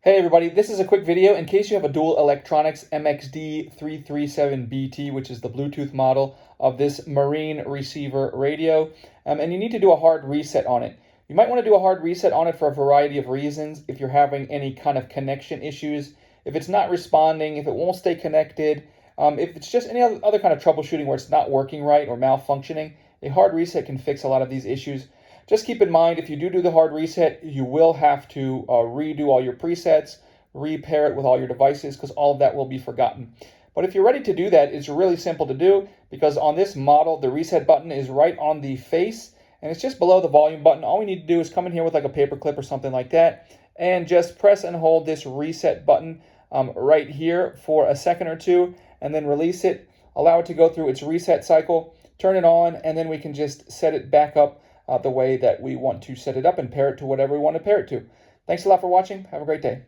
Hey everybody, this is a quick video in case you have a Dual Electronics MXD337BT, which is the Bluetooth model of this Marine receiver radio, and you need to do a hard reset on it. You might want to do a hard reset on it for a variety of reasons. If you're having any kind of connection issues, if it's not responding, if it won't stay connected, if it's just any other kind of troubleshooting where it's not working right or malfunctioning, a hard reset can fix a lot of these issues. Just keep in mind, if you do the hard reset, you will have to redo all your presets, repair it with all your devices, because all of that will be forgotten. But if you're ready to do that, it's really simple to do, because on this model, the reset button is right on the face, and it's just below the volume button. All we need to do is come in here with like a paper clip or something like that, and just press and hold this reset button right here for a second or two, and then release it, allow it to go through its reset cycle, turn it on, and then we can just set it back up the way that we want to set it up and pair it to whatever we want to pair it to. Thanks a lot for watching. Have a great day.